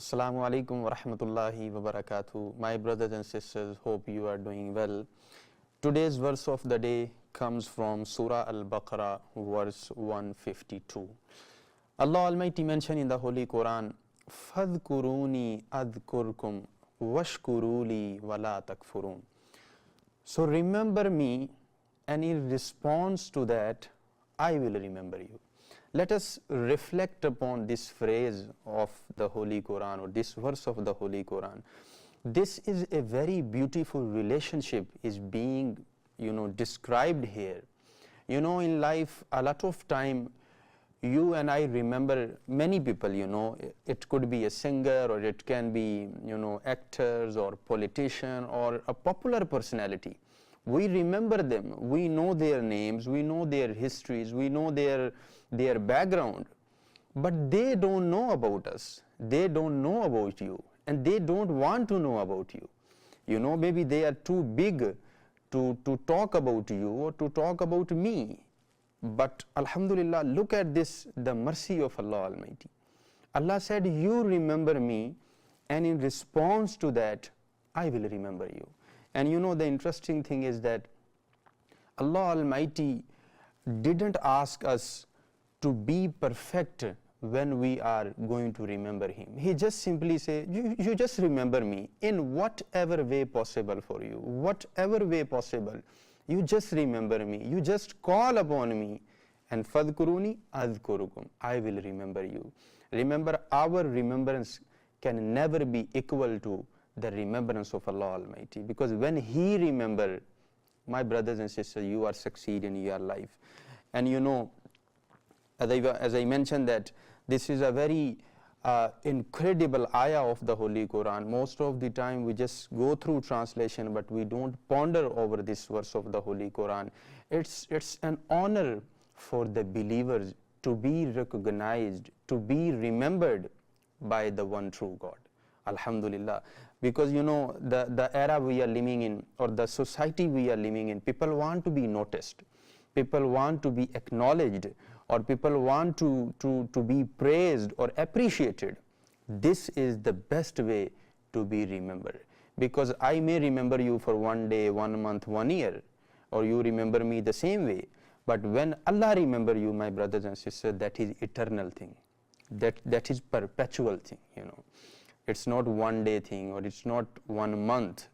Assalamu alaikum wa rahmatullahi wa barakatuh. My brothers and sisters, hope you are doing well. Today's verse of the day comes from Surah Al-Baqarah, verse 152. Allah Almighty mentioned in the Holy Quran, Fazkurooni Azkurkum, Washkuroo li wa la Takfuroon. So remember me, and in response to that, I will remember you. Let us reflect upon this phrase of the Holy Quran, or this verse of the Holy Quran. This is a very beautiful relationship is being, described here. In life, a lot of time, you and I remember many people, it could be a singer, or it can be, actors or politician or a popular personality. We remember them, we know their names, we know their histories, we know their background, but they don't know about us, they don't know about you, and they don't want to know about you. Maybe they are too big to talk about you or to talk about me. But Alhamdulillah, look at this, the mercy of Allah Almighty. Allah said, you remember me, and in response to that, I will remember you. And the interesting thing is that Allah Almighty didn't ask us to be perfect when we are going to remember Him. He just simply said, you just remember me in whatever way possible for you, whatever way possible. You just remember me, you just call upon me, and Fazkurooni Azkurkum, I will remember you. Remember, our remembrance can never be equal to the remembrance of Allah Almighty, because when He remember, my brothers and sisters, you are succeeding in your life. And as I mentioned, that this is a very incredible ayah of the Holy Quran. Most of the time we just go through translation, but we don't ponder over this verse of the Holy Quran. It's an honor for the believers to be recognized, to be remembered by the one true God. Alhamdulillah. Because the era we are living in, or the society we are living in, people want to be noticed, people want to be acknowledged, or people want to be praised or appreciated. This is the best way to be remembered. Because I may remember you for 1 day, 1 month, 1 year, or you remember me the same way. But when Allah remember you, my brothers and sisters, that is eternal thing. That is perpetual thing, It's not 1 day thing, or it's not 1 month,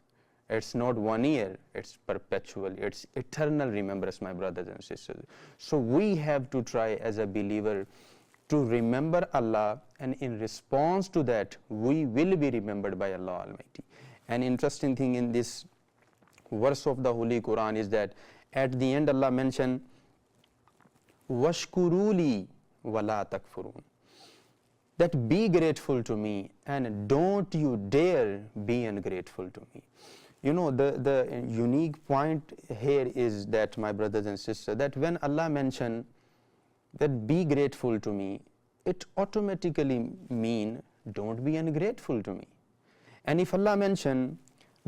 it's not 1 year, it's perpetual, it's eternal remembrance, my brothers and sisters. So we have to try as a believer to remember Allah, and in response to that, we will be remembered by Allah Almighty. An interesting thing in this verse of the Holy Quran is that at the end Allah mentioned, Washkuroo li wa la Takfuroon. That be grateful to me, and don't you dare be ungrateful to me. The unique point here is that, my brothers and sisters, that when Allah mentioned that be grateful to me, it automatically mean don't be ungrateful to me. And if Allah mentioned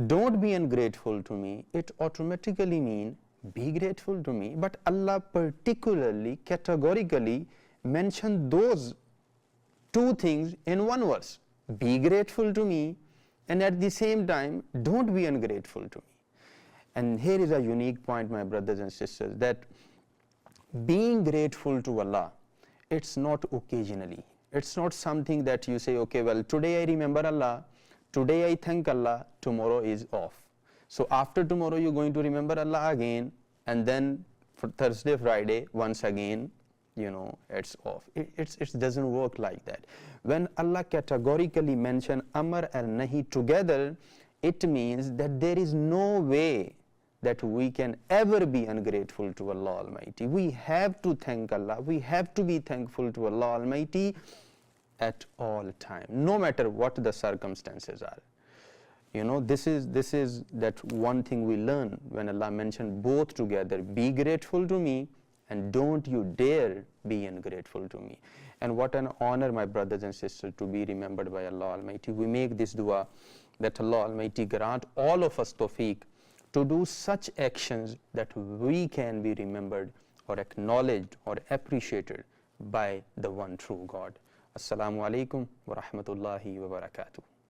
don't be ungrateful to me, it automatically mean be grateful to me. But Allah particularly, categorically mentioned those two things in one verse. Be grateful to me, and at the same time, don't be ungrateful to me. And here is a unique point, my brothers and sisters, that being grateful to Allah, it's not occasionally. It's not something that you say, okay, well, today I remember Allah, today I thank Allah, tomorrow is off. So after tomorrow, you're going to remember Allah again, and then for Thursday, Friday, once again, it's off. It doesn't work like that. When Allah categorically mention Amar and Nahi together, it means that there is no way that we can ever be ungrateful to Allah Almighty. We have to thank Allah. We have to be thankful to Allah Almighty at all time, no matter what the circumstances are. This is that one thing we learn when Allah mentioned both together. Be grateful to me, and don't you dare be ungrateful to me. And what an honor, my brothers and sisters, to be remembered by Allah Almighty. We make this dua that Allah Almighty grant all of us tawfiq to do such actions that we can be remembered or acknowledged or appreciated by the one true God. Assalamu alaikum wa rahmatullahi wa barakatuh.